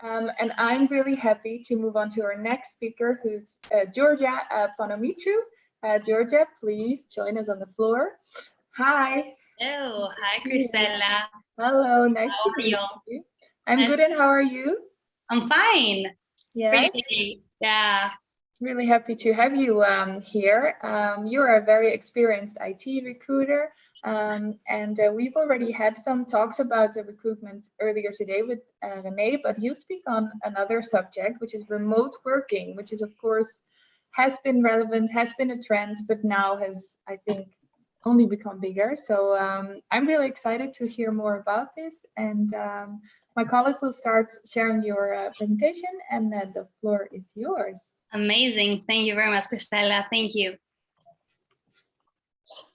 And I'm really happy to move on to our next speaker, who's Georgia Panomitrou. Georgia, please join us on the floor. Hi. Hello, hi Chrisella. Hello, nice How to are meet you? you. I'm good, and how are you? I'm fine. Yes. Pretty, yeah. Really happy to have you here. You are a very experienced IT recruiter, and we've already had some talks about the recruitment earlier today with Renee, but you speak on another subject, which is remote working, which is, of course, has been relevant, has been a trend, but now has, I think, only become bigger. So I'm really excited to hear more about this, and my colleague will start sharing your presentation, and the floor is yours. Amazing. Thank you very much, Chrisella. Thank you.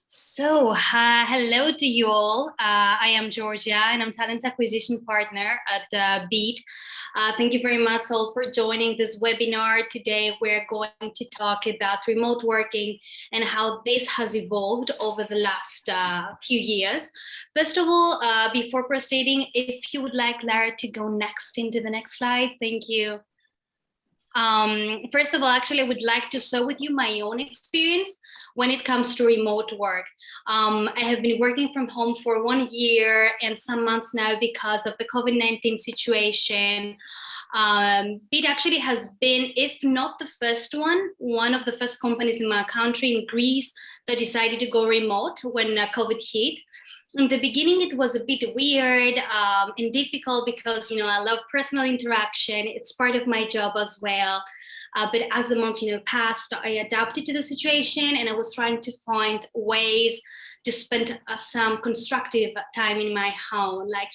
So, hello to you all. I am Georgia, and I'm Talent Acquisition Partner at Beat. Thank you very much all for joining this webinar. Today, we're going to talk about remote working and how this has evolved over the last few years. First of all, before proceeding, if you would like Lara to go next into the next slide, thank you. First of all, actually, I would like to share with you my own experience when it comes to remote work. I have been working from home for 1 year and some months now because of the COVID-19 situation. It actually has been, if not the first one of the first companies in my country, in Greece, that decided to go remote when COVID hit. In the beginning, it was a bit weird and difficult because, I love personal interaction. It's part of my job as well. But as the months, passed, I adapted to the situation, and I was trying to find ways to spend some constructive time in my home, like,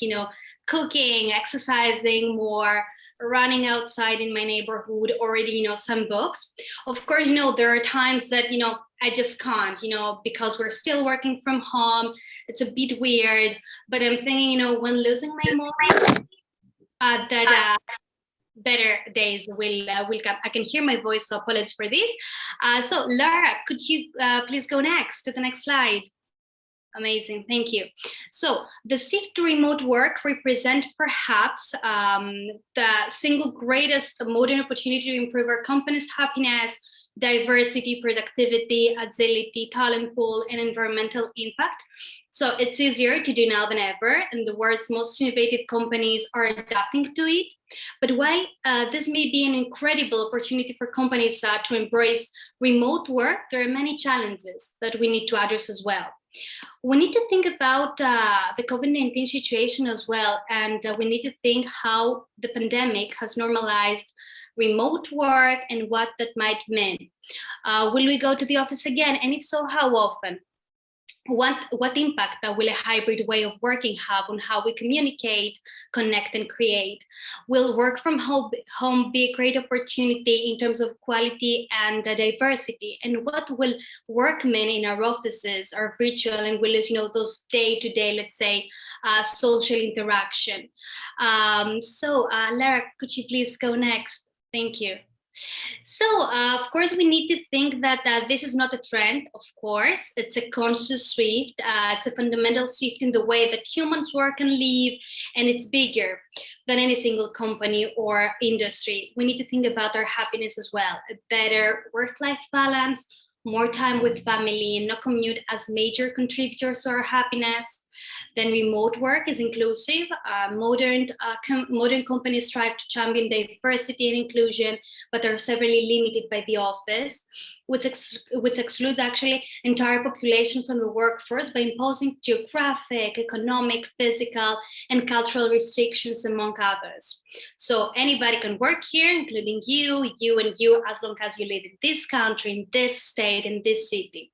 cooking, exercising more, running outside in my neighborhood, or reading, some books. Of course, there are times that, I just can't, because we're still working from home. It's a bit weird, but I'm thinking, when losing my mom, that better days will come. I can hear my voice, so apologies for this. So Lara, could you please go next to the next slide? Amazing, thank you. So the shift to remote work represent perhaps the single greatest modern opportunity to improve our company's happiness, diversity, productivity, agility, talent pool, and environmental impact. So it's easier to do now than ever, and the world's most innovative companies are adapting to it. But while this may be an incredible opportunity for companies to embrace remote work, there are many challenges that we need to address as well. We need to think about the COVID-19 situation as well, and we need to think how the pandemic has normalized remote work and what that might mean. Will we go to the office again? And if so, how often? What impact will a hybrid way of working have on how we communicate, connect, and create? Will work from home be a great opportunity in terms of quality and diversity? And what will work mean in our offices, our virtual, and will those day-to-day, let's say, social interaction? So Lara, could you please go next? Thank you. So, of course, we need to think that this is not a trend, of course. It's a conscious shift. It's a fundamental shift in the way that humans work and live, and it's bigger than any single company or industry. We need to think about our happiness as well. A better work-life balance, more time with family, and no commute as major contributors to our happiness. Then remote work is inclusive. Modern companies strive to champion diversity and inclusion, but are severely limited by the office, which exclude actually entire population from the workforce by imposing geographic, economic, physical, and cultural restrictions, among others. So anybody can work here, including you, and you, as long as you live in this country, in this state, in this city.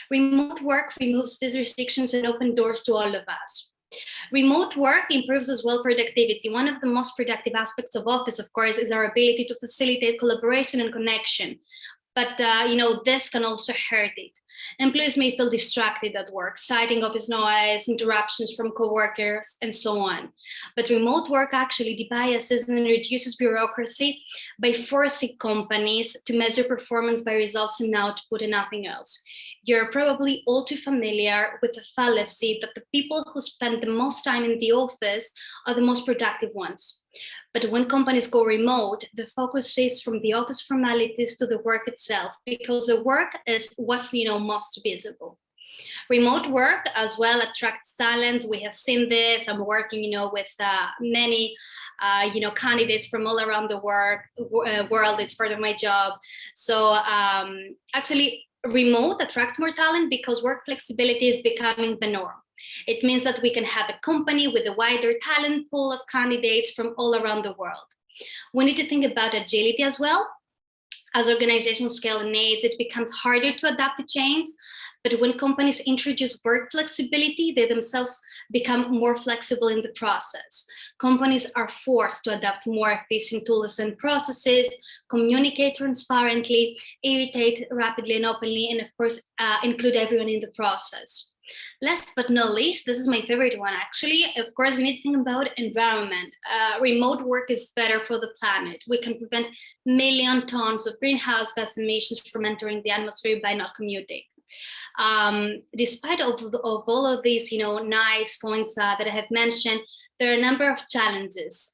Remote work removes these restrictions and opens doors to all of us. Remote work improves as well productivity. One of the most productive aspects of office, of course, is our ability to facilitate collaboration and connection. But this can also hurt it. Employees may feel distracted at work, citing office noise, interruptions from coworkers, and so on. But remote work actually debiases and reduces bureaucracy by forcing companies to measure performance by results and output and nothing else. You're probably all too familiar with the fallacy that the people who spend the most time in the office are the most productive ones. But when companies go remote, the focus shifts from the office formalities to the work itself, because the work is what's most visible. Remote work as well attracts talent. We have seen this. I'm working, with many, candidates from all around the world. It's part of my job. So actually, remote attracts more talent because work flexibility is becoming the norm. It means that we can have a company with a wider talent pool of candidates from all around the world. We need to think about agility as well. As organizations scale needs, it becomes harder to adapt to change. But when companies introduce work flexibility, they themselves become more flexible in the process. Companies are forced to adapt more efficient tools and processes, communicate transparently, irritate rapidly and openly, and of course, include everyone in the process. Last but not least, this is my favorite one actually. Of course, we need to think about environment. Remote work is better for the planet. We can prevent million tons of greenhouse gas emissions from entering the atmosphere by not commuting. Despite of all of these, nice points that I have mentioned, there are a number of challenges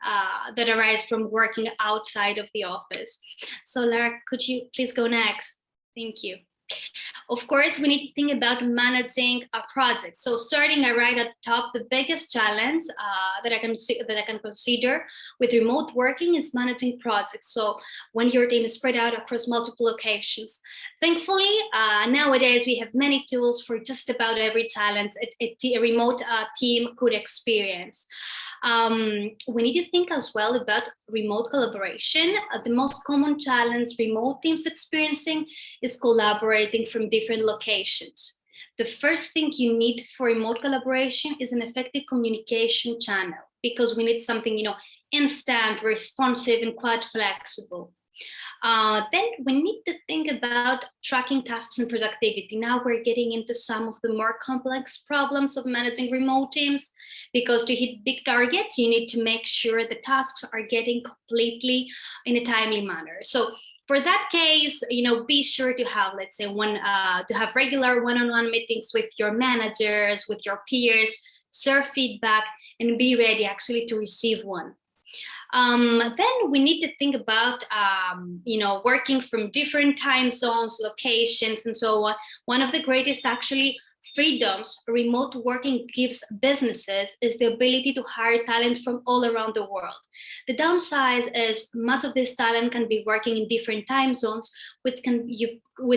that arise from working outside of the office. So Lara, could you please go next? Thank you. Of course, we need to think about managing a project. So starting right at the top, the biggest challenge that I can consider with remote working is managing projects. So when your team is spread out across multiple locations. Thankfully, nowadays we have many tools for just about every challenge a remote team could experience. We need to think as well about remote collaboration. The most common challenge remote teams experiencing is collaborating from different locations. The first thing you need for remote collaboration is an effective communication channel, because we need something, instant, responsive, and quite flexible. Then we need to think about tracking tasks and productivity. Now we're getting into some of the more complex problems of managing remote teams, because to hit big targets, you need to make sure the tasks are getting completely in a timely manner. So for that case, be sure to have, let's say, to have regular one-on-one meetings with your managers, with your peers, serve feedback, and be ready actually to receive one. Then we need to think about, working from different time zones, locations, and so on. One of the greatest actually freedoms remote working gives businesses is the ability to hire talent from all around the world. The downside is most of this talent can be working in different time zones, which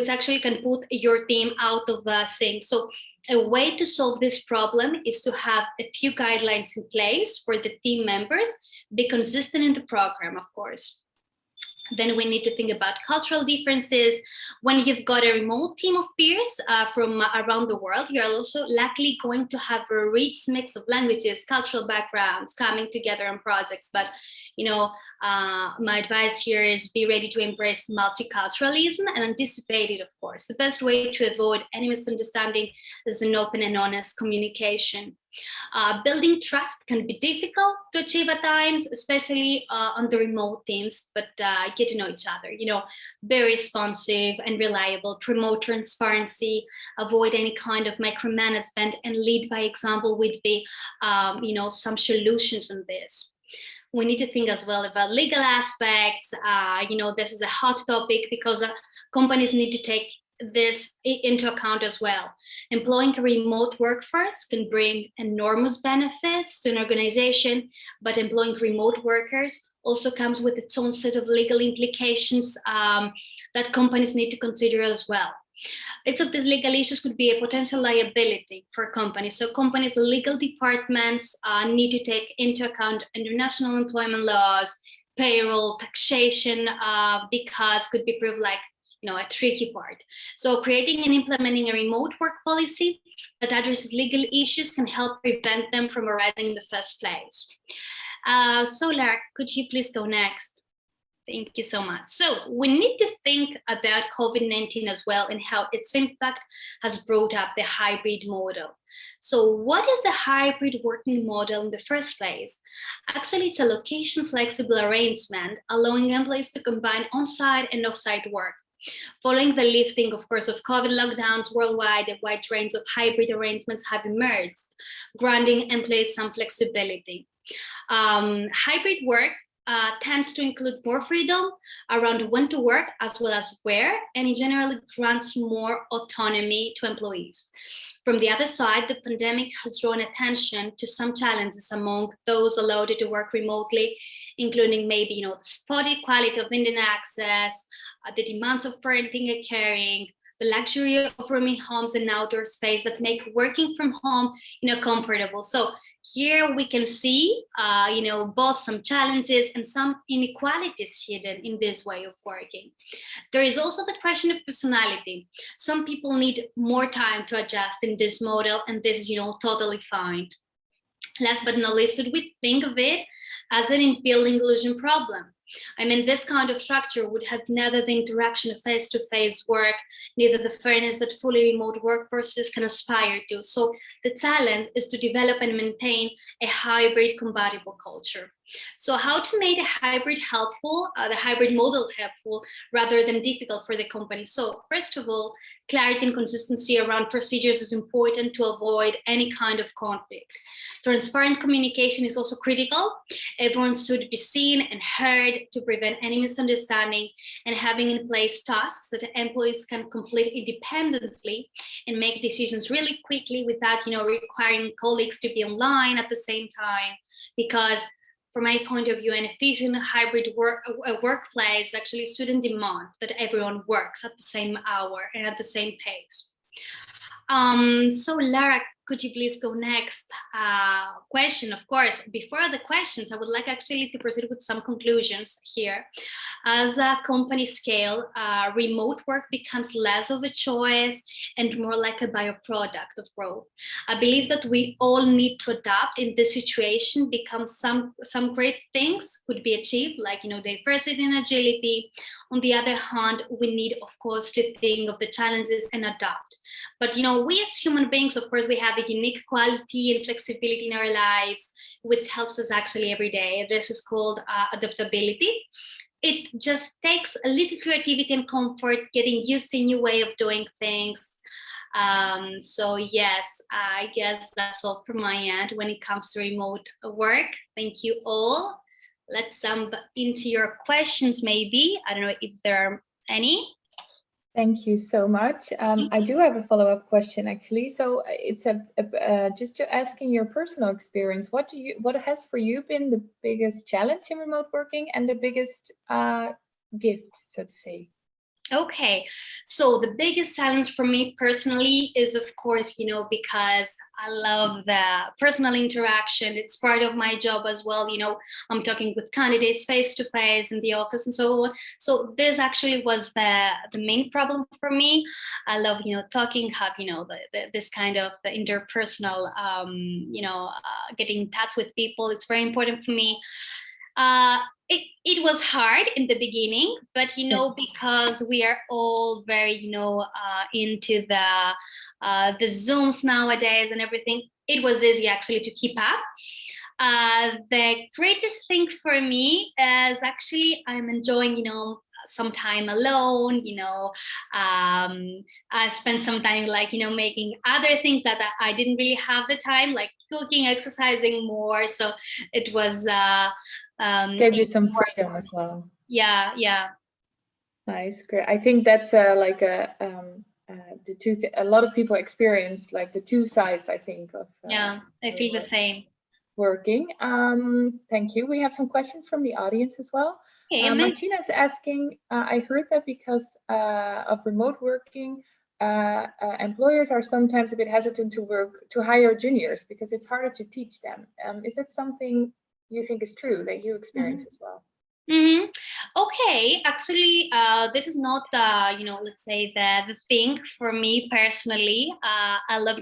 actually can put your team out of sync. So a way to solve this problem is to have a few guidelines in place for the team members, be consistent in the program, of course. Then we need to think about cultural differences. When you've got a remote team of peers from around the world, you're also likely going to have a rich mix of languages, cultural backgrounds coming together on projects. But, my advice here is be ready to embrace multiculturalism and anticipate it, of course. The best way to avoid any misunderstanding is an open and honest communication. Building trust can be difficult to achieve at times, especially on the remote teams, but get to know each other, be responsive and reliable, promote transparency, avoid any kind of micromanagement, and lead by example would be, some solutions on this. We need to think as well about legal aspects. This is a hot topic because companies need to take this into account as well. Employing a remote workforce can bring enormous benefits to an organization, but employing remote workers also comes with its own set of legal implications that companies need to consider as well. Each of these legal issues could be a potential liability for companies. So companies' legal departments need to take into account international employment laws, payroll, taxation, because could be proved like a tricky part. So creating and implementing a remote work policy that addresses legal issues can help prevent them from arising in the first place. So Lara, could you please go next? Thank you so much. So we need to think about COVID-19 as well and how its impact has brought up the hybrid model. So what is the hybrid working model in the first place? Actually, it's a location flexible arrangement allowing employees to combine on-site and off-site work. Following the lifting, of course, of COVID lockdowns worldwide, a wide range of hybrid arrangements have emerged, granting employees some flexibility. Hybrid work tends to include more freedom around when to work as well as where, and it generally grants more autonomy to employees. From the other side, the pandemic has drawn attention to some challenges among those allowed to work remotely, including maybe, the spotty quality of internet access, the demands of parenting and caring, the luxury of rooming homes and outdoor space that make working from home, comfortable. So here we can see, both some challenges and some inequalities hidden in this way of working. There is also the question of personality. Some people need more time to adjust in this model, and this is, totally fine. Last but not least, should we think of it as an inbuilt inclusion problem? I mean, this kind of structure would have neither the interaction of face-to-face work, neither the fairness that fully remote workforces can aspire to. So the challenge is to develop and maintain a hybrid compatible culture. So how to make a hybrid helpful, the hybrid model helpful, rather than difficult for the company? So first of all, clarity and consistency around procedures is important to avoid any kind of conflict. Transparent communication is also critical. Everyone should be seen and heard to prevent any misunderstanding, and having in place tasks that employees can complete independently and make decisions really quickly without, requiring colleagues to be online at the same time. Because from my point of view, an efficient hybrid workplace actually shouldn't demand that everyone works at the same hour and at the same pace. So Lara, could you please go next? Question, of course. Before the questions, I would like actually to proceed with some conclusions here. As a company scale, remote work becomes less of a choice and more like a byproduct of growth. I believe that we all need to adapt in this situation because some great things could be achieved, like, diversity and agility. On the other hand, we need, of course, to think of the challenges and adapt. But, we as human beings, of course, we have a unique quality and flexibility in our lives, which helps us actually every day. This is called adaptability. It just takes a little creativity and comfort, getting used to a new way of doing things. So yes, I guess that's all from my end when it comes to remote work. Thank you all. Let's jump into your questions maybe. I don't know if there are any. Thank you so much. I do have a follow-up question actually. So it's just to asking your personal experience. What has for you been the biggest challenge in remote working and the biggest gift, so to say? Okay, so the biggest challenge for me personally is, of course, because I love the personal interaction. It's part of my job as well. I'm talking with candidates face to face in the office and so on. So this actually was the main problem for me. I love, talking, have, this kind of interpersonal, getting in touch with people. It's very important for me. It was hard in the beginning, but because we are all very into the Zooms nowadays and everything, it was easy actually to keep up. The greatest thing for me is actually I'm enjoying some time alone. I spent some time making other things that I didn't really have the time, like cooking, exercising more. So it was gave you some freedom as well. Yeah. Nice, great. I think that's the two. A lot of people experience like the two sides, I think. Of I feel the same. Working. Thank you. We have some questions from the audience as well. Okay, Martina is asking. I heard that because of remote working, employers are sometimes a bit hesitant to hire juniors because it's harder to teach them. Is that something you think is true that you experience as well? Mm-hmm. Okay, actually, this is not let's say the thing for me personally. I love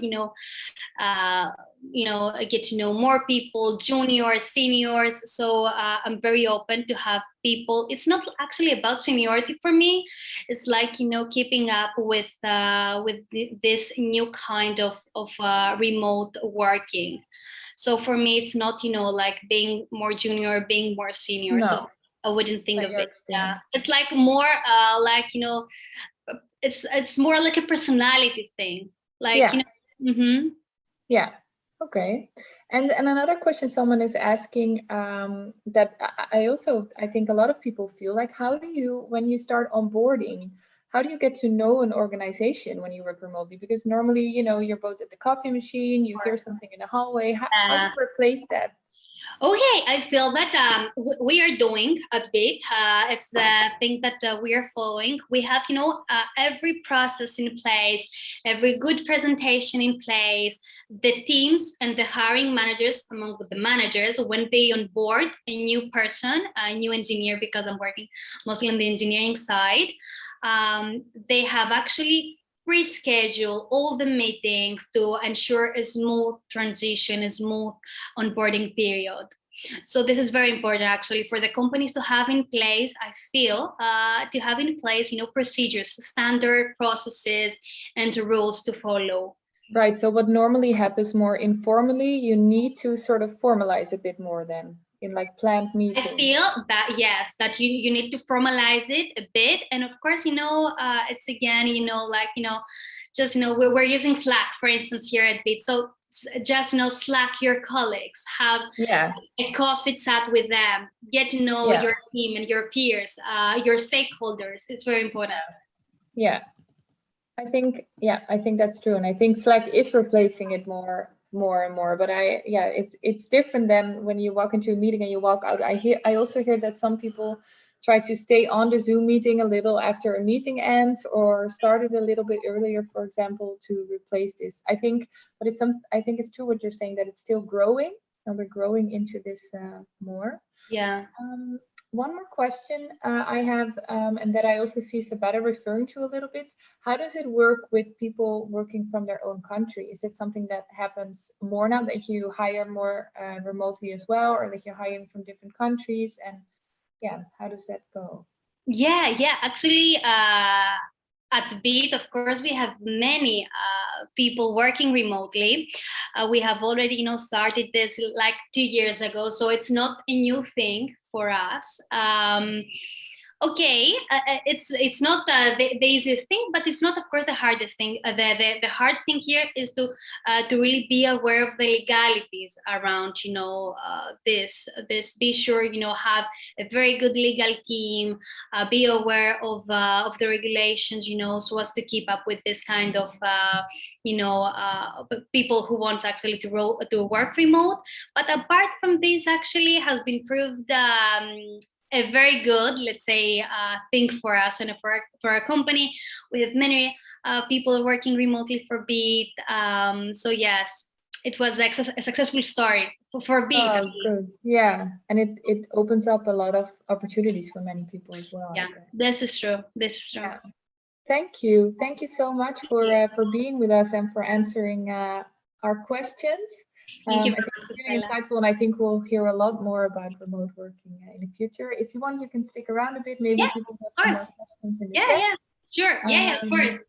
get to know more people, juniors, seniors. So I'm very open to have people. It's not actually about seniority for me. It's like keeping up with this new kind of remote working. So for me, it's not like being more junior, being more senior. No. So I wouldn't think of it. Yeah, it's like more it's more like a personality thing. Like Yeah. Okay. And another question someone is asking, that I think a lot of people feel like, how do you, when you start onboarding, how do you get to know an organization when you work remotely? Because normally, you know, you're both at the coffee machine, you hear something in the hallway. How do you replace that? Okay, I feel that we are doing a bit. It's the thing that we are following. We have, you know, every process in place, every good presentation in place. The teams and the hiring managers, among the managers, when they onboard a new person, a new engineer, because I'm working mostly on the engineering side, they have actually reschedule all the meetings to ensure a smooth transition, a smooth onboarding period. So this is very important actually for the companies to have in place, I feel, to have in place, you know, procedures, standard processes and rules to follow. Right. So what normally happens more informally, you need to sort of formalize a bit more then in like planned meetings. I feel that, yes, that you need to formalize it a bit. And of course, you know, it's again, you know, like, you know, just, you know, we're using Slack, for instance, here at VIT. So just, you know, Slack your colleagues, have a coffee chat with them, get to know your team and your peers, your stakeholders. It's very important. Yeah. I think that's true. And I think Slack is replacing it more and more, but it's different than when you walk into a meeting and you walk out. I also hear that some people try to stay on the Zoom meeting a little after a meeting ends, or start it a little bit earlier, for example, to replace this. I think it's true what you're saying, that it's still growing and we're growing into this more. Yeah. One more question I have, and that I also see Sabata referring to a little bit. How does it work with people working from their own country? Is it something that happens more now, that you hire more remotely as well, or that you're hiring from different countries? And yeah, how does that go? Yeah, actually, at BIT, of course, we have many people working remotely. We have already, you know, started this like 2 years ago, so it's not a new thing for us. Okay, it's not the easiest thing, but it's not, of course, the hardest thing. The hard thing here is to really be aware of the legalities around, you know, this. Be sure, you know, have a very good legal team. Be aware of the regulations, you know, so as to keep up with this kind of, you know, people who want actually to work remote. But apart from this, actually, has been proved. A very good, let's say, thing for us and for our company. We have many people working remotely for BIT. So yes, it was a successful story for BIT. Oh, good. Yeah, and it opens up a lot of opportunities for many people as well. Yeah, this is true. Yeah. Thank you so much for being with us and for answering our questions. Thank you. I think it's really insightful, and I think we'll hear a lot more about remote working in the future. If you want, you can stick around a bit. Maybe people have some more questions in the chat. Sure. Of course.